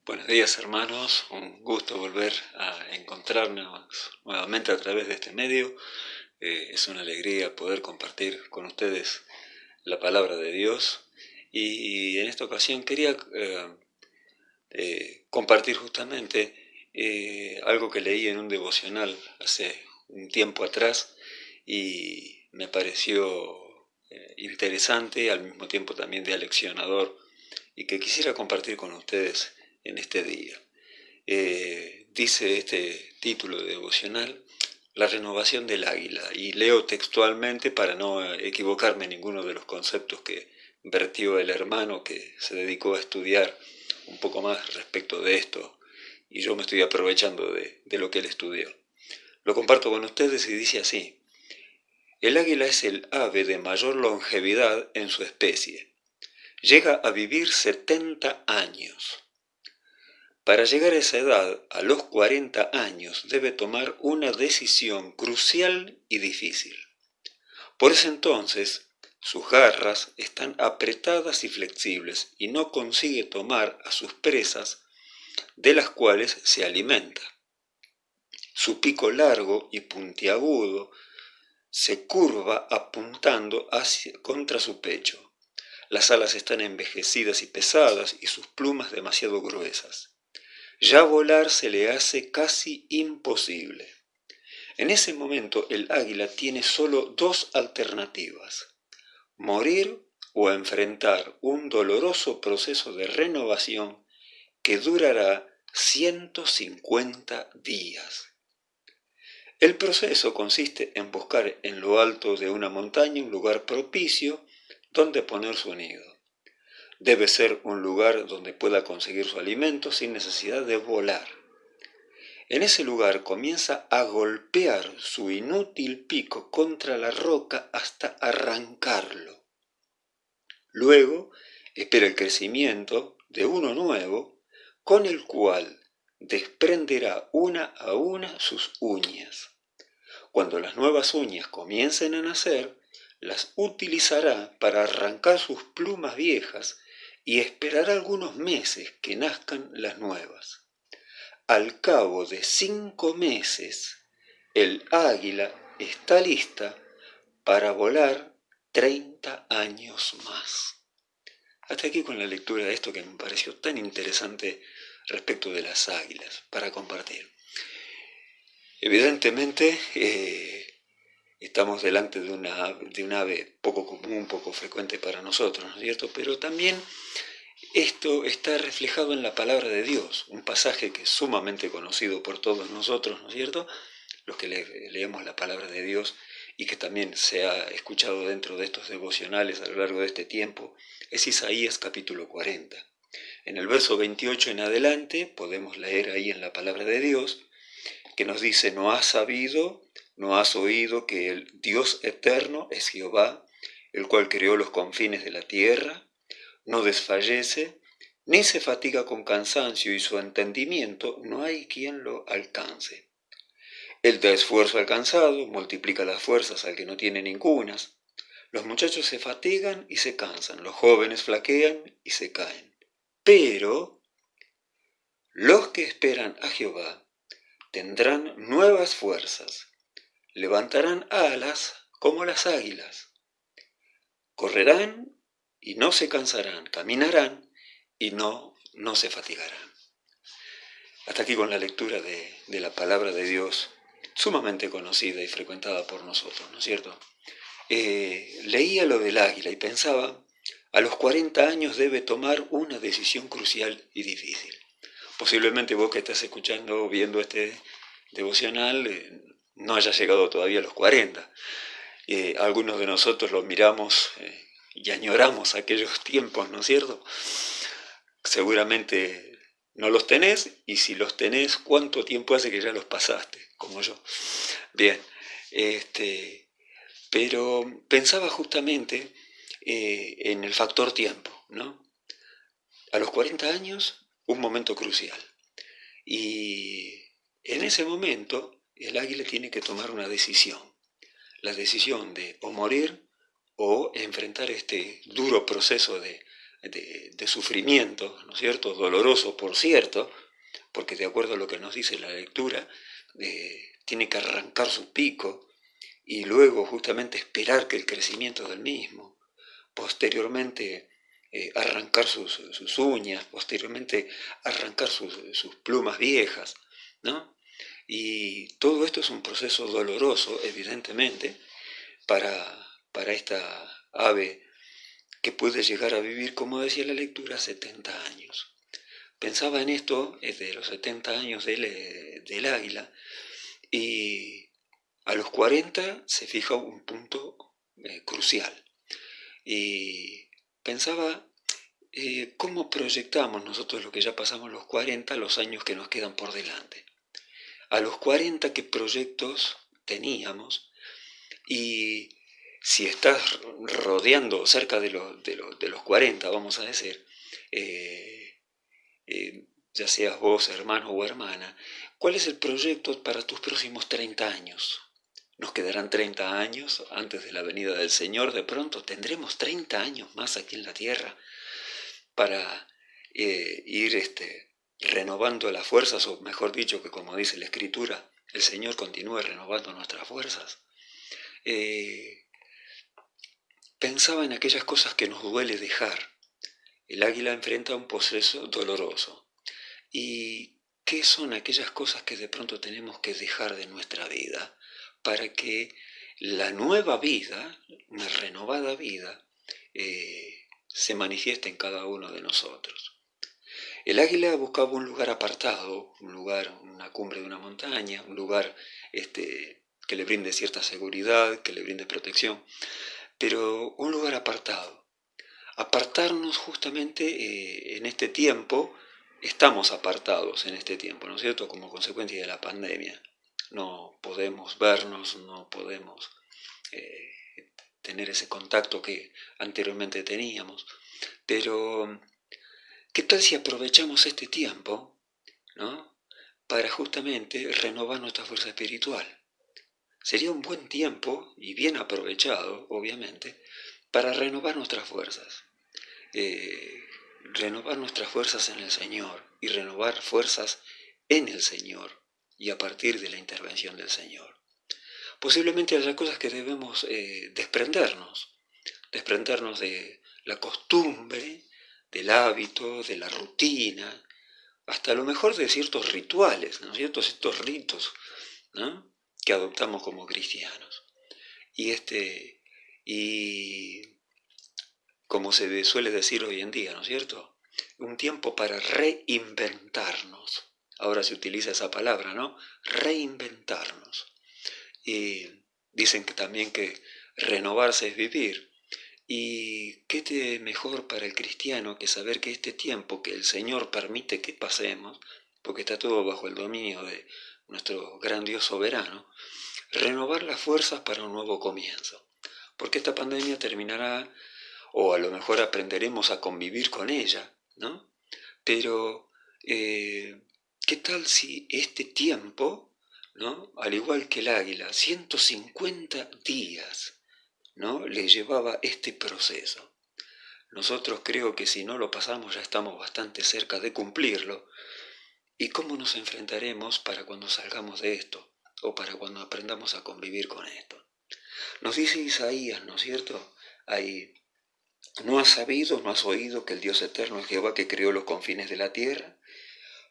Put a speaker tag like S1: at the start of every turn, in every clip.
S1: Buenos días, hermanos, un gusto volver a encontrarnos nuevamente a través de este medio. Es una alegría poder compartir con ustedes la palabra de Dios y en esta ocasión quería compartir justamente algo que leí en un devocional hace un tiempo atrás y me pareció interesante y al mismo tiempo también de aleccionador y que quisiera compartir con ustedes en este día. Dice este título de devocional, La renovación del águila, y leo textualmente para no equivocarme en ninguno de los conceptos que vertió el hermano que se dedicó a estudiar un poco más respecto de esto, y yo me estoy aprovechando de lo que él estudió. Lo comparto con ustedes y dice así: el águila es el ave de mayor longevidad en su especie. Llega a vivir 70 años. Para llegar a esa edad, a los 40 años, debe tomar una decisión crucial y difícil. Por ese entonces, sus garras están apretadas y flexibles y no consigue tomar a sus presas, de las cuales se alimenta. Su pico largo y puntiagudo se curva apuntando contra su pecho. Las alas están envejecidas y pesadas y sus plumas demasiado gruesas. Ya volar se le hace casi imposible. En ese momento el águila tiene solo dos alternativas: morir o enfrentar un doloroso proceso de renovación que durará 150 días. El proceso consiste en buscar en lo alto de una montaña un lugar propicio donde poner su nido. Debe ser un lugar donde pueda conseguir su alimento sin necesidad de volar. En ese lugar comienza a golpear su inútil pico contra la roca hasta arrancarlo. Luego espera el crecimiento de uno nuevo, con el cual desprenderá una a una sus uñas. Cuando las nuevas uñas comiencen a nacer, las utilizará para arrancar sus plumas viejas y esperará algunos meses que nazcan las nuevas. Al cabo de 5 meses, el águila está lista para volar 30 años más. Hasta aquí con la lectura de esto que me pareció tan interesante respecto de las águilas, para compartir. Evidentemente, estamos delante de un ave poco común, poco frecuente para nosotros, ¿no es cierto? Pero también esto está reflejado en la palabra de Dios, un pasaje que es sumamente conocido por todos nosotros, ¿no es cierto?, los que leemos la palabra de Dios, y que también se ha escuchado dentro de estos devocionales a lo largo de este tiempo, es Isaías capítulo 40. En el verso 28 en adelante podemos leer ahí en la palabra de Dios que nos dice: ¿no has sabido, no has oído que el Dios eterno es Jehová, el cual creó los confines de la tierra? No desfallece, ni se fatiga con cansancio, y su entendimiento no hay quien lo alcance. Él da esfuerzo al cansado, multiplica las fuerzas al que no tiene ningunas. Los muchachos se fatigan y se cansan, los jóvenes flaquean y se caen. Pero los que esperan a Jehová tendrán nuevas fuerzas, levantarán alas como las águilas, correrán y no se cansarán, caminarán y no se fatigarán. Hasta aquí con la lectura de la palabra de Dios, sumamente conocida y frecuentada por nosotros, ¿no es cierto? Leía lo del águila y pensaba: a los 40 años debe tomar una decisión crucial y difícil. Posiblemente vos que estás escuchando o viendo este devocional no hayas llegado todavía a los 40. Algunos de nosotros lo miramos y añoramos aquellos tiempos, ¿no es cierto? Seguramente no los tenés, y si los tenés, ¿cuánto tiempo hace que ya los pasaste? Como yo. Bien, pero pensaba justamente en el factor tiempo, ¿no? A los 40 años, un momento crucial. Y en ese momento, el águila tiene que tomar una decisión. La decisión de o morir o enfrentar este duro proceso de de sufrimiento, ¿no es cierto?, doloroso, por cierto, porque de acuerdo a lo que nos dice la lectura, tiene que arrancar su pico y luego justamente esperar que el crecimiento del mismo, posteriormente arrancar sus uñas, posteriormente arrancar sus plumas viejas, ¿no? Y todo esto es un proceso doloroso, evidentemente, para esta ave que puede llegar a vivir, como decía la lectura, 70 años. Pensaba en esto de los 70 años del águila y a los 40 se fija un punto crucial. Y pensaba cómo proyectamos nosotros lo que ya pasamos los 40, los años que nos quedan por delante. A los 40, ¿qué proyectos teníamos? Y si estás rodeando cerca de los 40, vamos a decir, ya seas vos, hermano o hermana, ¿cuál es el proyecto para tus próximos 30 años? Nos quedarán 30 años antes de la venida del Señor, de pronto tendremos 30 años más aquí en la tierra para ir renovando las fuerzas, o mejor dicho, que como dice la Escritura, el Señor continúe renovando nuestras fuerzas. Pensaba en aquellas cosas que nos duele dejar. El águila enfrenta un proceso doloroso. ¿Y qué son aquellas cosas que de pronto tenemos que dejar de nuestra vida para que la nueva vida, una renovada vida, se manifieste en cada uno de nosotros? El águila buscaba un lugar apartado, un lugar, una cumbre de una montaña, un lugar que le brinde cierta seguridad, que le brinde protección, pero un lugar apartado. Apartarnos justamente en este tiempo, estamos apartados en este tiempo, ¿no es cierto?, como consecuencia de la pandemia. No podemos vernos, no podemos tener ese contacto que anteriormente teníamos, pero ¿qué tal si aprovechamos este tiempo, ¿no?, para justamente renovar nuestra fuerza espiritual? Sería un buen tiempo, y bien aprovechado, obviamente, para renovar nuestras fuerzas. Renovar nuestras fuerzas en el Señor y renovar fuerzas en el Señor y a partir de la intervención del Señor. Posiblemente haya cosas que debemos desprendernos de la costumbre, del hábito, de la rutina, hasta a lo mejor de ciertos rituales, ¿no? Ciertos ritos, ¿no?, que adoptamos como cristianos. Y como se suele decir hoy en día, ¿no es cierto?, un tiempo para reinventarnos. Ahora se utiliza esa palabra, ¿no?, reinventarnos. Y dicen que también que renovarse es vivir. ¿Y qué mejor para el cristiano que saber que este tiempo que el Señor permite que pasemos, porque está todo bajo el dominio de nuestro gran Dios soberano, renovar las fuerzas para un nuevo comienzo? Porque esta pandemia terminará, o a lo mejor aprenderemos a convivir con ella, ¿no? Pero, ¿qué tal si este tiempo, ¿no?, al igual que el águila, 150 días, ¿no?, le llevaba este proceso? Nosotros creo que si no lo pasamos ya estamos bastante cerca de cumplirlo. ¿Y cómo nos enfrentaremos para cuando salgamos de esto? O para cuando aprendamos a convivir con esto. Nos dice Isaías, ¿no es cierto?, ahí: ¿no has sabido, no has oído que el Dios eterno es Jehová, que creó los confines de la tierra?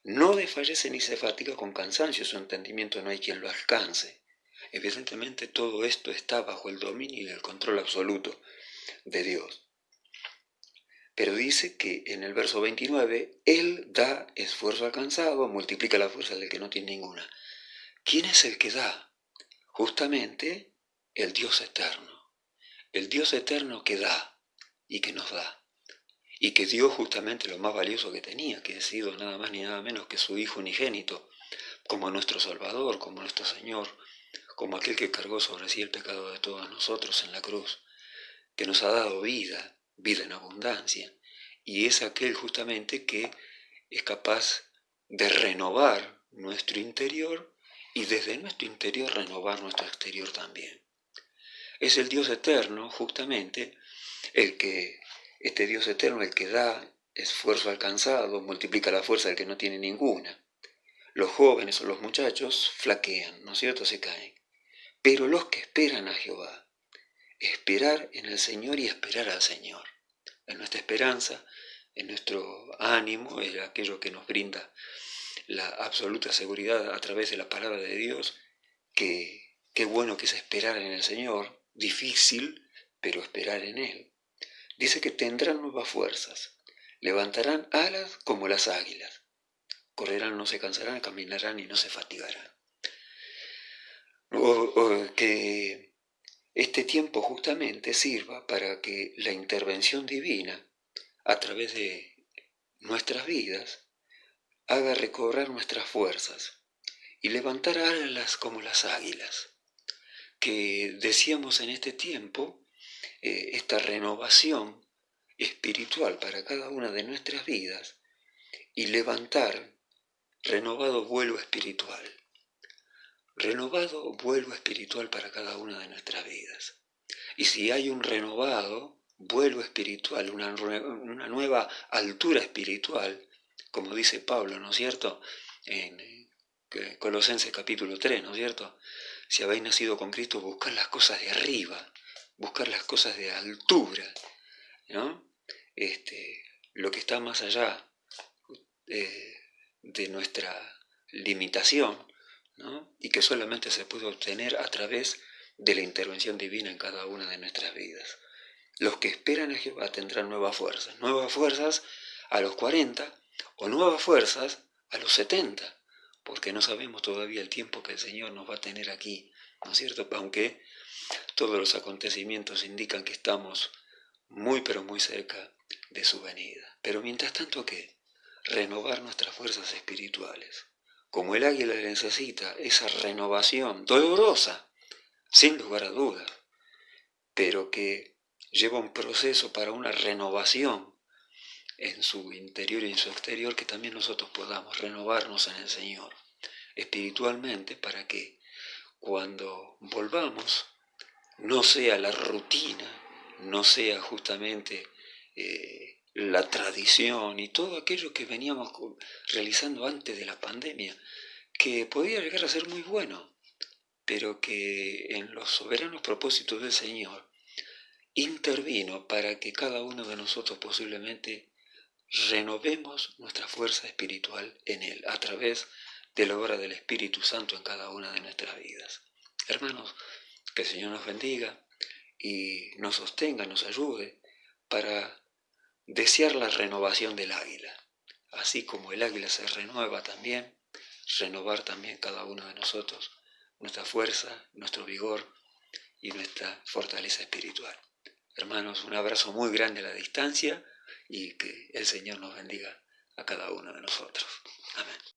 S1: No desfallece ni se fatiga con cansancio, su entendimiento no hay quien lo alcance. Evidentemente todo esto está bajo el dominio y el control absoluto de Dios. Pero dice que en el verso 29, Él da esfuerzo alcanzado, multiplica la fuerza del que no tiene ninguna. ¿Quién es el que da? Justamente el Dios eterno. El Dios eterno que da y que nos da. Y que dio justamente lo más valioso que tenía, que ha sido nada más ni nada menos que su Hijo unigénito, como nuestro Salvador, como nuestro Señor, como aquel que cargó sobre sí el pecado de todos nosotros en la cruz, que nos ha dado vida, vida en abundancia, y es aquel justamente que es capaz de renovar nuestro interior y desde nuestro interior renovar nuestro exterior también. Es el Dios eterno, justamente, el que Este Dios eterno, el que da esfuerzo alcanzado, multiplica la fuerza del que no tiene ninguna. Los jóvenes o los muchachos flaquean, ¿no es cierto? Se caen. Pero los que esperan a Jehová, esperar en el Señor y esperar al Señor. En nuestra esperanza, en nuestro ánimo, es aquello que nos brinda la absoluta seguridad a través de la palabra de Dios, que qué bueno que es esperar en el Señor, difícil, pero esperar en Él. Dice que tendrán nuevas fuerzas, levantarán alas como las águilas, correrán, no se cansarán, caminarán y no se fatigarán. Que este tiempo justamente sirva para que la intervención divina a través de nuestras vidas haga recobrar nuestras fuerzas y levantar alas como las águilas, que decíamos en este tiempo, esta renovación espiritual para cada una de nuestras vidas y levantar renovado vuelo espiritual para cada una de nuestras vidas. Y si hay un renovado vuelo espiritual, una nueva altura espiritual, como dice Pablo, ¿no es cierto?, en Colosenses capítulo 3, ¿no es cierto? Si habéis nacido con Cristo, buscar las cosas de arriba, buscar las cosas de altura, ¿no? Lo que está más allá de nuestra limitación, ¿no? Y que solamente se puede obtener a través de la intervención divina en cada una de nuestras vidas. Los que esperan a Jehová tendrán nuevas fuerzas a los 40 o nuevas fuerzas a los 70, porque no sabemos todavía el tiempo que el Señor nos va a tener aquí, ¿no es cierto? Aunque todos los acontecimientos indican que estamos muy pero muy cerca de su venida. Pero mientras tanto, ¿qué? Renovar nuestras fuerzas espirituales. Como el águila necesita esa renovación dolorosa, sin lugar a dudas, pero que lleva un proceso para una renovación en su interior y en su exterior, que también nosotros podamos renovarnos en el Señor espiritualmente, para que cuando volvamos no sea la rutina, no sea justamente la tradición y todo aquello que veníamos realizando antes de la pandemia, que podía llegar a ser muy bueno, pero que en los soberanos propósitos del Señor intervino para que cada uno de nosotros posiblemente renovemos nuestra fuerza espiritual en Él, a través de la obra del Espíritu Santo en cada una de nuestras vidas. Hermanos, que el Señor nos bendiga y nos sostenga, nos ayude para desear la renovación del águila. Así como el águila se renueva también, renovar también cada uno de nosotros nuestra fuerza, nuestro vigor y nuestra fortaleza espiritual. Hermanos, un abrazo muy grande a la distancia y que el Señor nos bendiga a cada uno de nosotros. Amén.